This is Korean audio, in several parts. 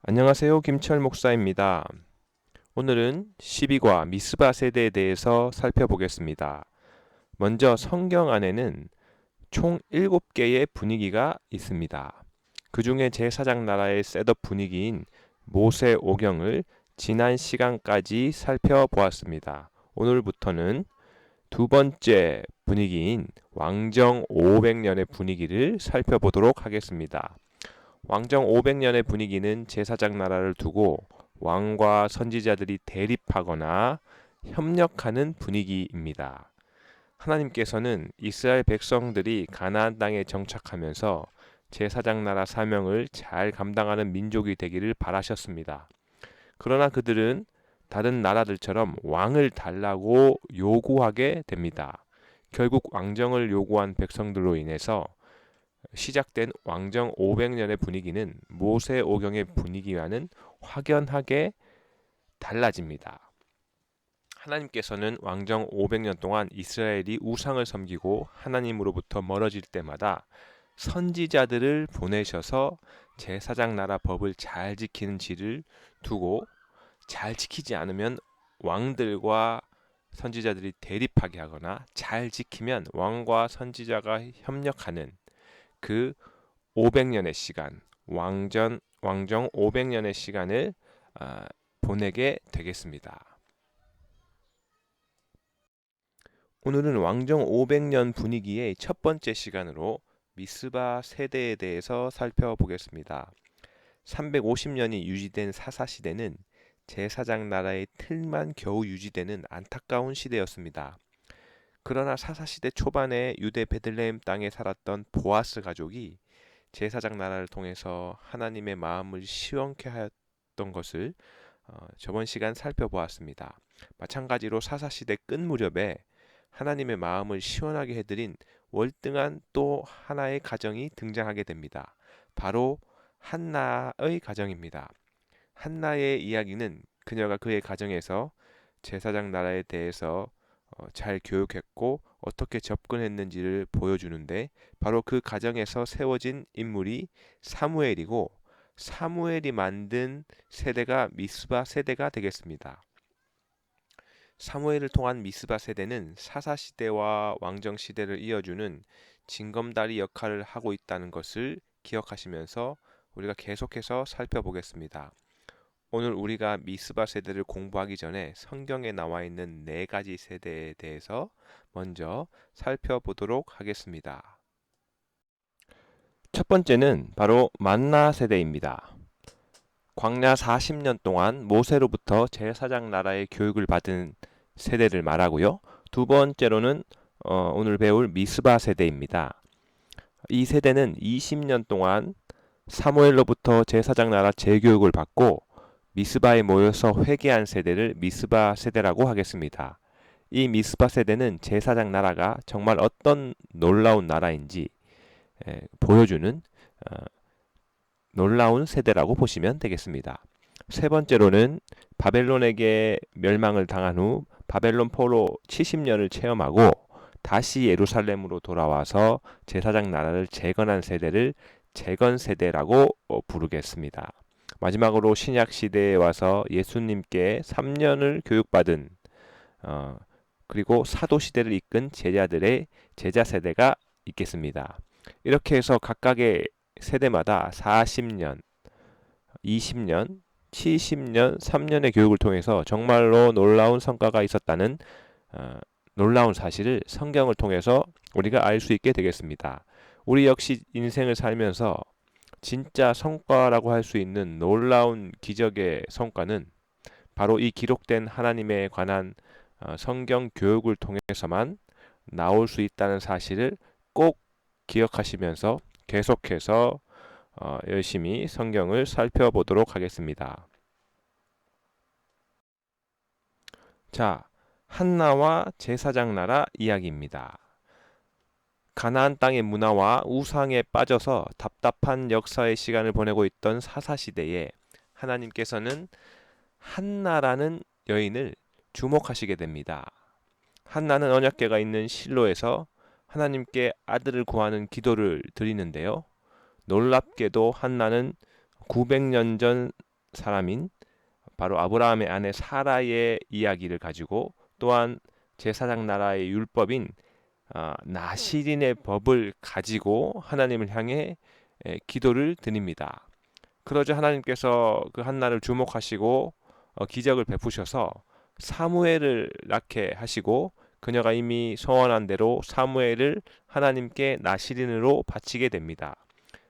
안녕하세요. 김철 목사입니다. 오늘은 12과 미스바 세대에 대해서 살펴보겠습니다. 먼저 성경 안에는 총 7개의 분위기가 있습니다. 그 중에 제4장 나라의 셋업 분위기인 모세 오경을 지난 시간까지 살펴보았습니다. 오늘부터는 두 번째 분위기인 왕정 500년의 분위기를 살펴보도록 하겠습니다. 왕정 500년의 분위기는 제사장 나라를 두고 왕과 선지자들이 대립하거나 협력하는 분위기입니다. 하나님께서는 이스라엘 백성들이 가나안 땅에 정착하면서 제사장 나라 사명을 잘 감당하는 민족이 되기를 바라셨습니다. 그러나 그들은 다른 나라들처럼 왕을 달라고 요구하게 됩니다. 결국 왕정을 요구한 백성들로 인해서 시작된 왕정 500년의 분위기는 모세 오경의 분위기와는 확연하게 달라집니다. 하나님께서는 왕정 500년 동안 이스라엘이 우상을 섬기고 하나님으로부터 멀어질 때마다 선지자들을 보내셔서 제사장 나라 법을 잘 지키는 지를 두고 잘 지키지 않으면 왕들과 선지자들이 대립하게 하거나 잘 지키면 왕과 선지자가 협력하는 그 500년의 시간, 왕정 500년의 시간을 보내게 되겠습니다. 오늘은 왕정 500년 분위기의 첫 번째 시간으로 미스바 세대에 대해서 살펴보겠습니다. 350년이 유지된 사사시대는 제사장 나라의 틀만 겨우 유지되는 안타까운 시대였습니다. 그러나 사사시대 초반에 유대 베들레헴 땅에 살았던 보아스 가족이 제사장 나라를 통해서 하나님의 마음을 시원케 하였던 것을 저번 시간 살펴보았습니다. 마찬가지로 사사시대 끝 무렵에 하나님의 마음을 시원하게 해드린 월등한 또 하나의 가정이 등장하게 됩니다. 바로 한나의 가정입니다. 한나의 이야기는 그녀가 그의 가정에서 제사장 나라에 대해서 잘 교육했고 어떻게 접근했는지를 보여주는데 바로 그 가정에서 세워진 인물이 사무엘이고 사무엘이 만든 세대가 미스바 세대가 되겠습니다. 사무엘을 통한 미스바 세대는 사사 시대와 왕정 시대를 이어주는 징검다리 역할을 하고 있다는 것을 기억하시면서 우리가 계속해서 살펴보겠습니다. 오늘 우리가 미스바 세대를 공부하기 전에 성경에 나와 있는 네 가지 세대에 대해서 먼저 살펴보도록 하겠습니다. 첫 번째는 바로 만나 세대입니다. 광야 40년 동안 모세로부터 제사장 나라의 교육을 받은 세대를 말하고요. 두 번째로는 오늘 배울 미스바 세대입니다. 이 세대는 20년 동안 사무엘로부터 제사장 나라 재교육을 받고 미스바에 모여서 회개한 세대를 미스바 세대라고 하겠습니다. 이 미스바 세대는 제사장 나라가 정말 어떤 놀라운 나라인지 보여주는 놀라운 세대라고 보시면 되겠습니다. 세 번째로는 바벨론에게 멸망을 당한 후 바벨론 포로 70년을 체험하고 다시 예루살렘으로 돌아와서 제사장 나라를 재건한 세대를 재건 세대라고 부르겠습니다. 마지막으로 신약 시대에 와서 예수님께 3년을 교육받은 그리고 사도 시대를 이끈 제자들의 제자 세대가 있겠습니다. 이렇게 해서 각각의 세대마다 40년, 20년, 70년, 3년의 교육을 통해서 정말로 놀라운 성과가 있었다는 놀라운 사실을 성경을 통해서 우리가 알 수 있게 되겠습니다. 우리 역시 인생을 살면서 진짜 성과라고 할 수 있는 놀라운 기적의 성과는 바로 이 기록된 하나님에 관한 성경 교육을 통해서만 나올 수 있다는 사실을 꼭 기억하시면서 계속해서 열심히 성경을 살펴보도록 하겠습니다. 자, 한나와 제사장 나라 이야기입니다. 가나안 땅의 문화와 우상에 빠져서 답답한 역사의 시간을 보내고 있던 사사시대에 하나님께서는 한나라는 여인을 주목하시게 됩니다. 한나는 언약궤가 있는 실로에서 하나님께 아들을 구하는 기도를 드리는데요. 놀랍게도 한나는 900년 전 사람인 바로 아브라함의 아내 사라의 이야기를 가지고 또한 제사장 나라의 율법인 나시린의 법을 가지고 하나님을 향해 기도를 드립니다. 그러자 하나님께서 그 한나를 주목하시고 기적을 베푸셔서 사무엘을 낳게 하시고 그녀가 이미 소원한 대로 사무엘을 하나님께 나시린으로 바치게 됩니다.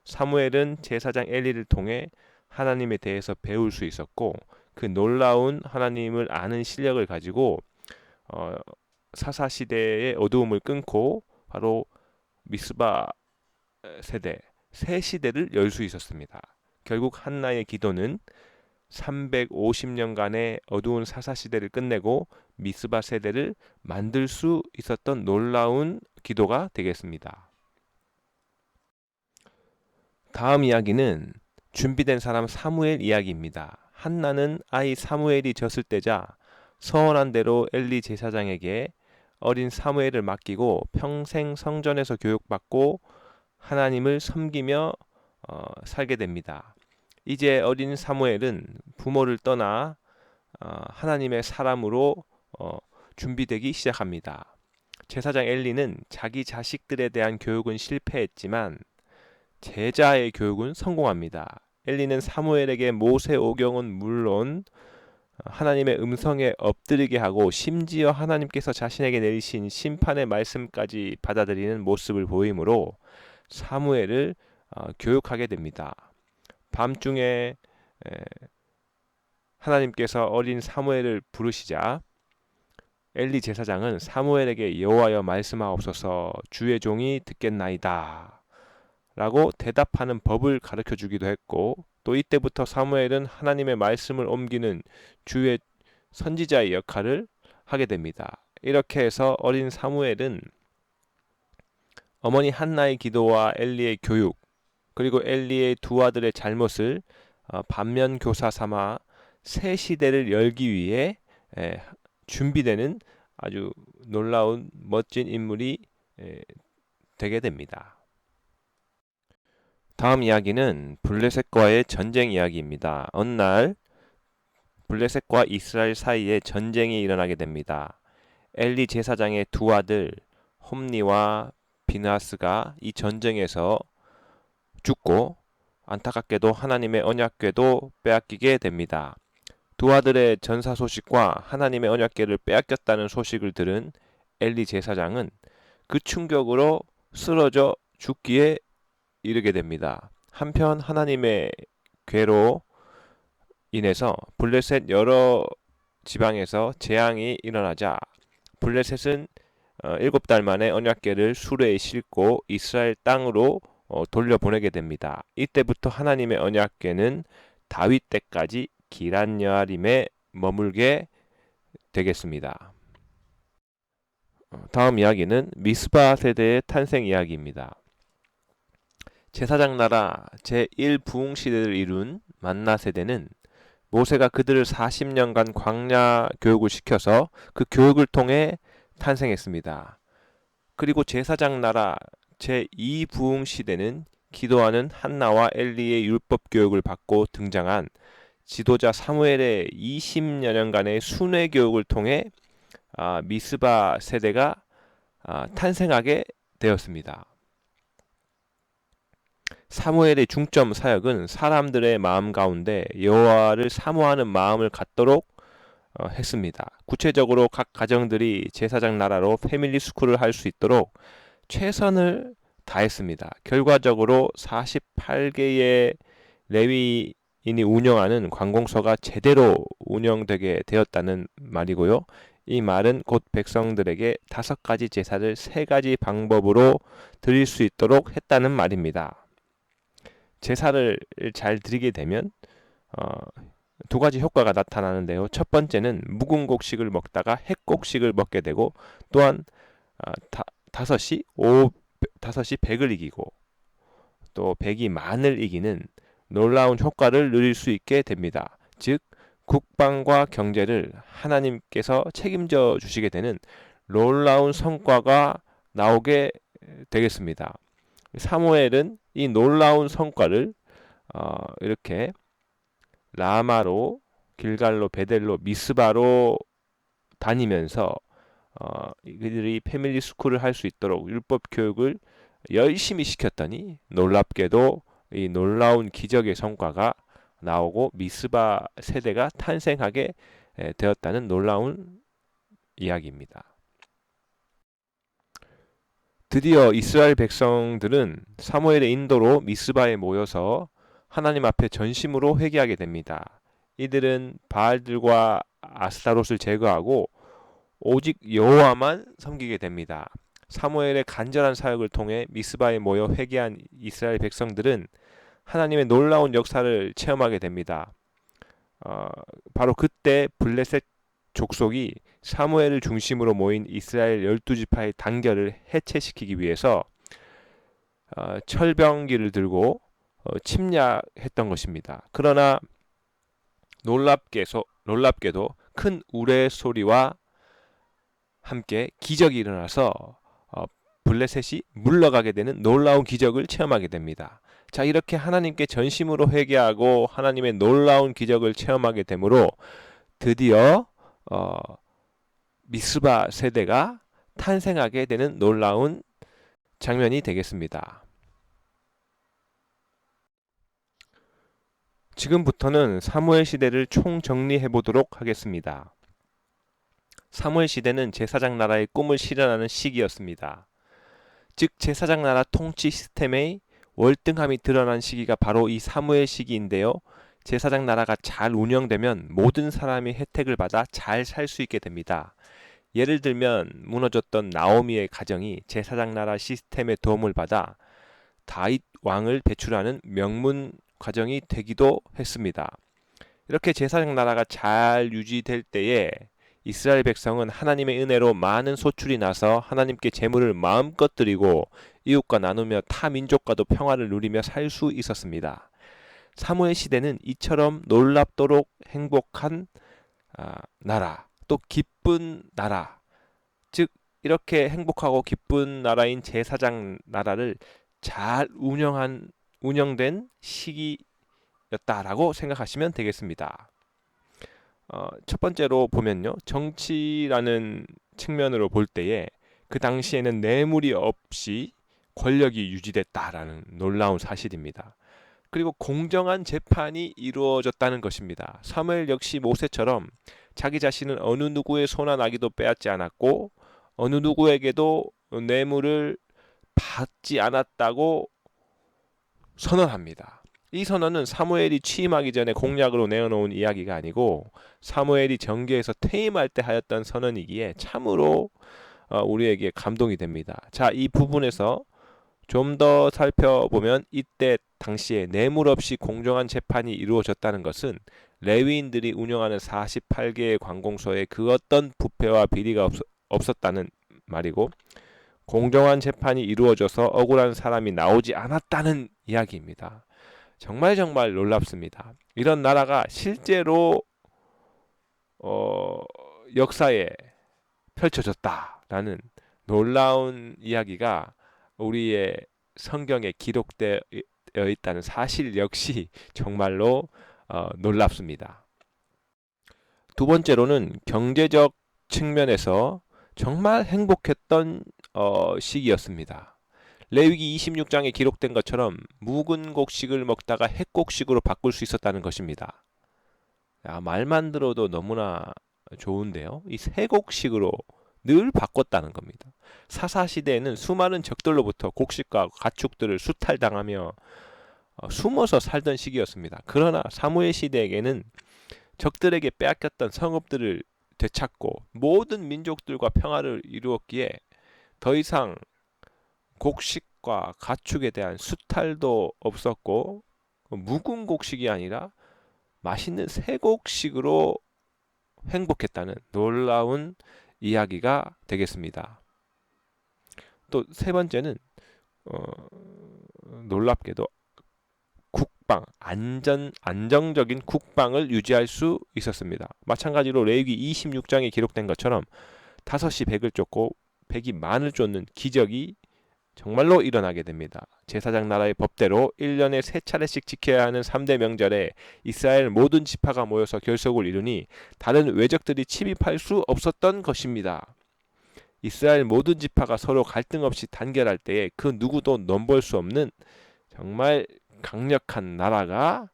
사무엘은 제사장 엘리를 통해 하나님에 대해서 배울 수 있었고 그 놀라운 하나님을 아는 실력을 가지고 사사 시대의 어두움을 끊고 바로 미스바 세대 새 시대를 열 수 있었습니다. 결국 한나의 기도는 350년간의 어두운 사사 시대를 끝내고 미스바 세대를 만들 수 있었던 놀라운 기도가 되겠습니다. 다음 이야기는 준비된 사람 사무엘 이야기입니다. 한나는 아이 사무엘이 졌을 때자 서원한 대로 엘리 제사장에게 어린 사무엘을 맡기고 평생 성전에서 교육받고 하나님을 섬기며 살게 됩니다. 이제 어린 사무엘은 부모를 떠나 하나님의 사람으로 준비되기 시작합니다. 제사장 엘리는 자기 자식들에 대한 교육은 실패했지만 제자의 교육은 성공합니다. 엘리는 사무엘에게 모세 오경은 물론 하나님의 음성에 엎드리게 하고 심지어 하나님께서 자신에게 내리신 심판의 말씀까지 받아들이는 모습을 보이므로 사무엘을 교육하게 됩니다. 밤중에 하나님께서 어린 사무엘을 부르시자 엘리 제사장은 사무엘에게 여호와여 말씀하옵소서 주의 종이 듣겠나이다 라고 대답하는 법을 가르쳐 주기도 했고 또 이때부터 사무엘은 하나님의 말씀을 옮기는 주의 선지자의 역할을 하게 됩니다. 이렇게 해서 어린 사무엘은 어머니 한나의 기도와 엘리의 교육 그리고 엘리의 두 아들의 잘못을 반면 교사 삼아 새 시대를 열기 위해 준비되는 아주 놀라운 멋진 인물이 되게 됩니다. 다음 이야기는 블레셋과의 전쟁 이야기입니다. 어느 날 블레셋과 이스라엘 사이에 전쟁이 일어나게 됩니다. 엘리 제사장의 두 아들 홈니와 비나스가 이 전쟁에서 죽고 안타깝게도 하나님의 언약궤도 빼앗기게 됩니다. 두 아들의 전사 소식과 하나님의 언약궤를 빼앗겼다는 소식을 들은 엘리 제사장은 그 충격으로 쓰러져 죽기에 이르게 됩니다. 한편 하나님의 궤로 인해서 블레셋 여러 지방에서 재앙이 일어나자 블레셋은 7달 만에 언약궤를 수레에 싣고 이스라엘 땅으로 돌려보내게 됩니다. 이때부터 하나님의 언약궤는 다윗 때까지 기란 여아림에 머물게 되겠습니다. 다음 이야기는 미스바 세대의 탄생 이야기입니다. 제사장 나라 제1부흥 시대를 이룬 만나 세대는 모세가 그들을 40년간 광야 교육을 시켜서 그 교육을 통해 탄생했습니다. 그리고 제사장 나라 제2부흥 시대는 기도하는 한나와 엘리의 율법 교육을 받고 등장한 지도자 사무엘의 20여 년간의 순회 교육을 통해 미스바 세대가 탄생하게 되었습니다. 사무엘의 중점 사역은 사람들의 마음 가운데 여호와를 사모하는 마음을 갖도록 했습니다. 구체적으로 각 가정들이 제사장 나라로 패밀리 스쿨을 할 수 있도록 최선을 다했습니다. 결과적으로 48개의 레위인이 운영하는 관공서가 제대로 운영되게 되었다는 말이고요. 이 말은 곧 백성들에게 5가지 제사를 3가지 방법으로 드릴 수 있도록 했다는 말입니다. 제사를 잘 드리게 되면 2가지 효과가 나타나는데요. 첫 번째는 묵은 곡식을 먹다가 핵곡식을 먹게 되고 또한 다섯이 100을 이기고 또 100이 만을 이기는 놀라운 효과를 누릴 수 있게 됩니다. 즉 국방과 경제를 하나님께서 책임져 주시게 되는 놀라운 성과가 나오게 되겠습니다. 사무엘은 이 놀라운 성과를 이렇게 라마로, 길갈로, 베델로, 미스바로 다니면서 이들이 패밀리 스쿨을 할 수 있도록 율법 교육을 열심히 시켰더니 놀랍게도 이 놀라운 기적의 성과가 나오고 미스바 세대가 탄생하게 되었다는 놀라운 이야기입니다. 드디어 이스라엘 백성들은 사무엘의 인도로 미스바에 모여서 하나님 앞에 전심으로 회개하게 됩니다. 이들은 바알들과 아스타롯을 제거하고 오직 여호와만 섬기게 됩니다. 사무엘의 간절한 사역을 통해 미스바에 모여 회개한 이스라엘 백성들은 하나님의 놀라운 역사를 체험하게 됩니다. 바로 그때 블레셋 족속이 사무엘을 중심으로 모인 이스라엘 12지파의 단결을 해체시키기 위해서 철병기를 들고 침략했던 것입니다. 그러나 놀랍게도 큰 우레소리와 함께 기적이 일어나서 블레셋이 물러가게 되는 놀라운 기적을 체험하게 됩니다. 자, 이렇게 하나님께 전심으로 회개하고 하나님의 놀라운 기적을 체험하게 되므로 드디어 미스바 세대가 탄생하게 되는 놀라운 장면이 되겠습니다. 지금부터는 사무엘 시대를 총정리해 보도록 하겠습니다. 사무엘 시대는 제사장 나라의 꿈을 실현하는 시기였습니다. 즉 제사장 나라 통치 시스템의 월등함이 드러난 시기가 바로 이 사무엘 시기인데요. 제사장 나라가 잘 운영되면 모든 사람이 혜택을 받아 잘 살 수 있게 됩니다. 예를 들면 무너졌던 나오미의 가정이 제사장 나라 시스템의 도움을 받아 다윗 왕을 배출하는 명문 과정이 되기도 했습니다. 이렇게 제사장 나라가 잘 유지될 때에 이스라엘 백성은 하나님의 은혜로 많은 소출이 나서 하나님께 제물을 마음껏 드리고 이웃과 나누며 타 민족과도 평화를 누리며 살 수 있었습니다. 사무엘 시대는 이처럼 놀랍도록 행복한 나라, 또 기쁜 나라, 즉 이렇게 행복하고 기쁜 나라인 제사장 나라를 잘 운영된 시기였다라고 생각하시면 되겠습니다. 첫 번째로 보면요, 정치라는 측면으로 볼 때에 그 당시에는 뇌물이 없이 권력이 유지됐다라는 놀라운 사실입니다. 그리고 공정한 재판이 이루어졌다는 것입니다. 사무엘 역시 모세처럼 자기 자신은 어느 누구의 손안 아기도 빼앗지 않았고 어느 누구에게도 뇌물을 받지 않았다고 선언합니다. 이 선언은 사무엘이 취임하기 전에 공약으로 내어놓은 이야기가 아니고 사무엘이 정계에서 퇴임할 때 하였던 선언이기에 참으로 우리에게 감동이 됩니다. 자, 이 부분에서 좀 더 살펴보면 이때 당시에 뇌물 없이 공정한 재판이 이루어졌다는 것은 레위인들이 운영하는 48개의 관공서에 그 어떤 부패와 비리가 없었다는 말이고 공정한 재판이 이루어져서 억울한 사람이 나오지 않았다는 이야기입니다. 정말 놀랍습니다. 이런 나라가 실제로 역사에 펼쳐졌다라는 놀라운 이야기가 우리의 성경에 기록되어 있다는 사실 역시 정말로 놀랍습니다. 두 번째로는 경제적 측면에서 정말 행복했던 시기였습니다. 레위기 26장에 기록된 것처럼 묵은 곡식을 먹다가 햇곡식으로 바꿀 수 있었다는 것입니다. 말만 들어도 너무나 좋은데요. 이 새곡식으로 늘 바꿨다는 겁니다. 사사시대에는 수많은 적들로부터 곡식과 가축들을 수탈당하며 숨어서 살던 시기였습니다. 그러나 사무엘 시대에게는 적들에게 빼앗겼던 성읍들을 되찾고 모든 민족들과 평화를 이루었기에 더 이상 곡식과 가축에 대한 수탈도 없었고 묵은 곡식이 아니라 맛있는 새곡식으로 행복했다는 놀라운 이야기가 되겠습니다. 또 세 번째는 놀랍게도 국방, 안정적인 국방을 유지할 수 있었습니다. 마찬가지로 레위기 26장에 기록된 것처럼 5시 100을 쫓고 100이 만을 쫓는 기적이 정말로 일어나게 됩니다. 제사장 나라의 법대로 1년에 3차례씩 지켜야 하는 3대 명절에 이스라엘 모든 지파가 모여서 결속을 이루니 다른 외적들이 침입할 수 없었던 것입니다. 이스라엘 모든 지파가 서로 갈등 없이 단결할 때에 그 누구도 넘볼 수 없는 정말 강력한 나라가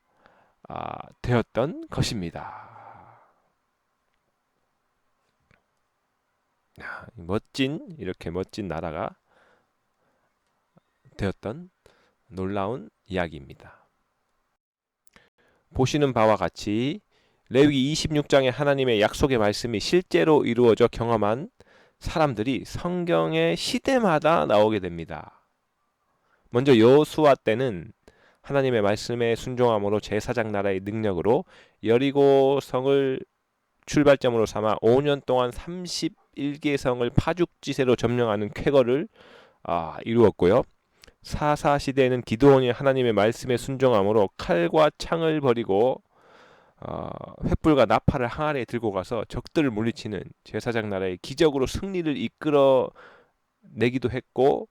되었던 것입니다. 이렇게 멋진 나라가 되었던 놀라운 이야기입니다. 보시는 바와 같이 레위기 26장의 하나님의 약속의 말씀이 실제로 이루어져 경험한 사람들이 성경의 시대마다 나오게 됩니다. 먼저 여호수아 때는 하나님의 말씀에 순종함으로 제사장 나라의 능력으로 여리고 성을 출발점으로 삼아 5년 동안 31개 성을 파죽지세로 점령하는 쾌거를 이루었고요. 사사 시대에는 기드온이 하나님의 말씀에 순종함으로 칼과 창을 버리고 횃불과 나팔을 항아리에 들고 가서 적들을 물리치는 제사장 나라의 기적으로 승리를 이끌어 내기도 했고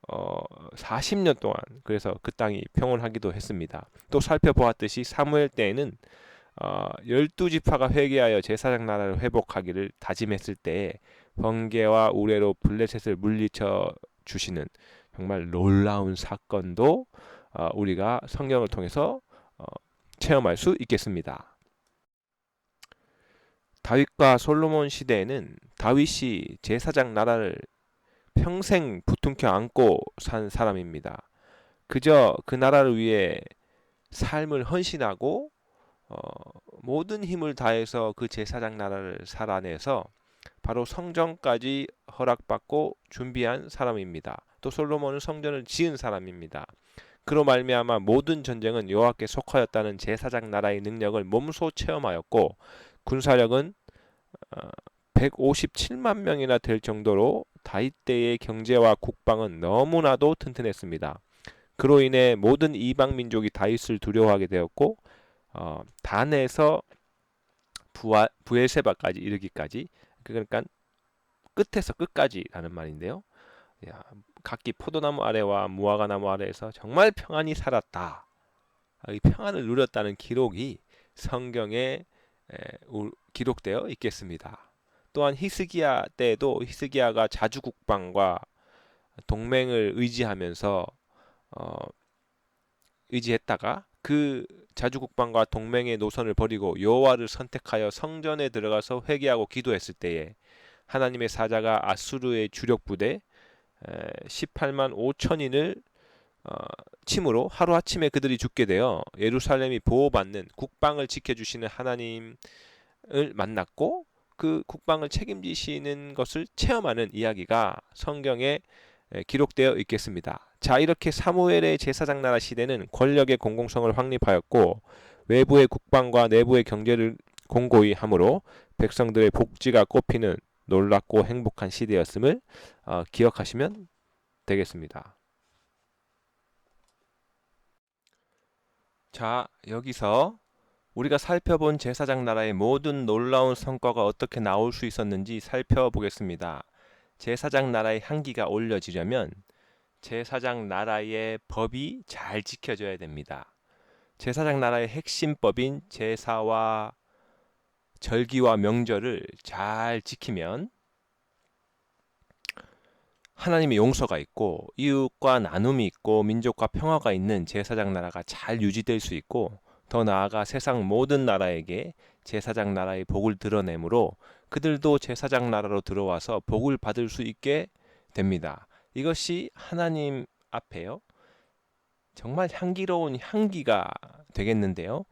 40년 동안 그래서 그 땅이 평온하기도 했습니다. 또 살펴보았듯이 사무엘 때에는 12지파가 회개하여 제사장 나라를 회복하기를 다짐했을 때에 번개와 우레로 블레셋을 물리쳐 주시는 정말 놀라운 사건도 우리가 성경을 통해서 체험할 수 있겠습니다. 다윗과 솔로몬 시대에는 다윗이 제사장 나라를 평생 부둥켜 안고 산 사람입니다. 그저 그 나라를 위해 삶을 헌신하고 모든 힘을 다해서 그 제사장 나라를 살아내서 바로 성전까지 허락받고 준비한 사람입니다. 또 솔로몬은 성전을 지은 사람입니다. 그로 말미암아 모든 전쟁은 여호와께 속하였다는 제사장 나라의 능력을 몸소 체험하였고 군사력은 157만 명이나 될 정도로 다윗 때의 경제와 국방은 너무나도 튼튼했습니다. 그로 인해 모든 이방 민족이 다윗을 두려워하게 되었고 단에서 부엘세바까지 이르기까지 그러니까 끝에서 끝까지라는 말인데요. 각기 포도나무 아래와 무화과 나무 아래에서 정말 평안히 살았다. 이 평안을 누렸다는 기록이 성경에 기록되어 있겠습니다. 또한 히스기야 때에도 히스기야가 자주국방과 동맹을 의지했다가 그 자주국방과 동맹의 노선을 버리고 여호와를 선택하여 성전에 들어가서 회개하고 기도했을 때에 하나님의 사자가 아수르의 주력 부대 18만 5천인을 침으로 하루아침에 그들이 죽게 되어 예루살렘이 보호받는 국방을 지켜주시는 하나님을 만났고 그 국방을 책임지시는 것을 체험하는 이야기가 성경에 기록되어 있겠습니다. 자, 이렇게 사무엘의 제사장 나라 시대는 권력의 공공성을 확립하였고 외부의 국방과 내부의 경제를 공고히 함으로 백성들의 복지가 꼽히는 놀랍고 행복한 시대였음을 기억하시면 되겠습니다. 자, 여기서 우리가 살펴본 제사장 나라의 모든 놀라운 성과가 어떻게 나올 수 있었는지 살펴보겠습니다. 제사장 나라의 향기가 올려지려면 제사장 나라의 법이 잘 지켜져야 됩니다. 제사장 나라의 핵심법인 제사와 절기와 명절을 잘 지키면 하나님의 용서가 있고 이웃과 나눔이 있고 민족과 평화가 있는 제사장 나라가 잘 유지될 수 있고 더 나아가 세상 모든 나라에게 제사장 나라의 복을 드러내므로 그들도 제사장 나라로 들어와서 복을 받을 수 있게 됩니다. 이것이 하나님 앞에요. 정말 향기로운 향기가 되겠는데요.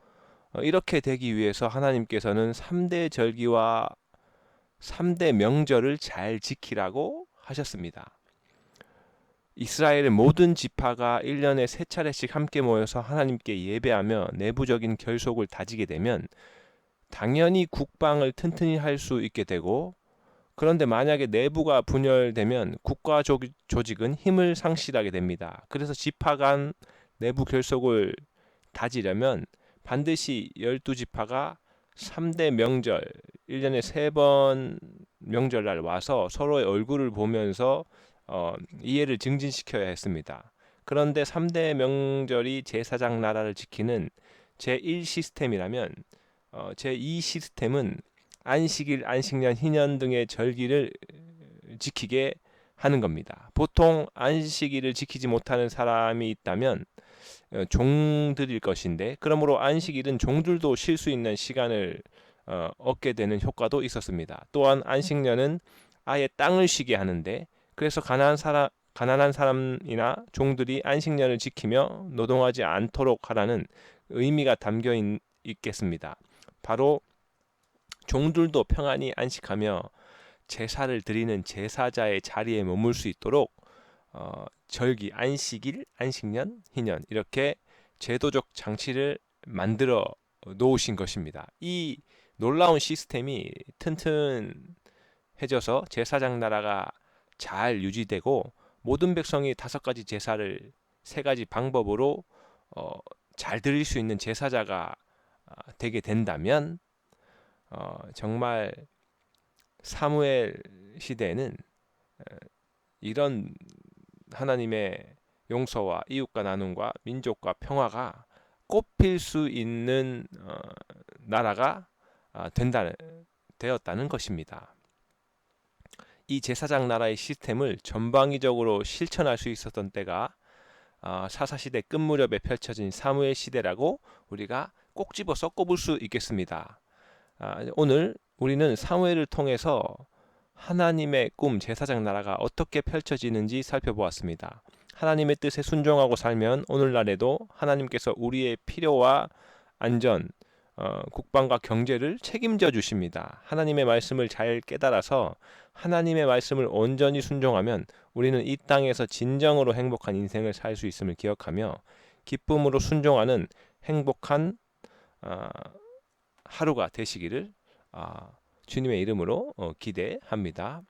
이렇게 되기 위해서 하나님께서는 3대 절기와 3대 명절을 잘 지키라고 하셨습니다. 이스라엘의 모든 지파가 1년에 3차례씩 함께 모여서 하나님께 예배하며 내부적인 결속을 다지게 되면 당연히 국방을 튼튼히 할 수 있게 되고 그런데 만약에 내부가 분열되면 국가 조직은 힘을 상실하게 됩니다. 그래서 지파 간 내부 결속을 다지려면 반드시 12지파가 3대 명절 1년에 3번 명절날 와서 서로의 얼굴을 보면서 이해를 증진시켜야 했습니다. 그런데 3대 명절이 제사장 나라를 지키는 제1 시스템이라면 제2 시스템은 안식일, 안식년, 희년 등의 절기를 지키게 하는 겁니다. 보통 안식일을 지키지 못하는 사람이 있다면 종들일 것인데, 그러므로 안식일은 종들도 쉴 수 있는 시간을 얻게 되는 효과도 있었습니다. 또한 안식년은 아예 땅을 쉬게 하는데, 그래서 가난한 사람이나 종들이 안식년을 지키며 노동하지 않도록 하라는 의미가 담겨 있겠습니다. 바로 종들도 평안히 안식하며 제사를 드리는 제사자의 자리에 머물 수 있도록 절기, 안식일, 안식년, 희년 이렇게 제도적 장치를 만들어 놓으신 것입니다. 이 놀라운 시스템이 튼튼해져서 제사장 나라가 잘 유지되고, 모든 백성이 5가지 제사를 3가지 방법으로 잘 드릴 수 있는 제사자가 되게 된다면 정말 사무엘 시대에는 이런 하나님의 용서와 이웃과 나눔과 민족과 평화가 꽃필 수 있는 나라가 되었다는 것입니다. 이 제사장 나라의 시스템을 전방위적으로 실천할 수 있었던 때가 사사시대 끝 무렵에 펼쳐진 사무엘 시대라고 우리가 꼭 집어서 꼽을 수 있겠습니다. 오늘 우리는 사무엘을 통해서 하나님의 꿈 제사장 나라가 어떻게 펼쳐지는지 살펴보았습니다. 하나님의 뜻에 순종하고 살면 오늘날에도 하나님께서 우리의 필요와 안전, 국방과 경제를 책임져 주십니다. 하나님의 말씀을 잘 깨달아서 하나님의 말씀을 온전히 순종하면 우리는 이 땅에서 진정으로 행복한 인생을 살 수 있음을 기억하며 기쁨으로 순종하는 행복한 하루가 되시기를 주님의 이름으로 기대합니다.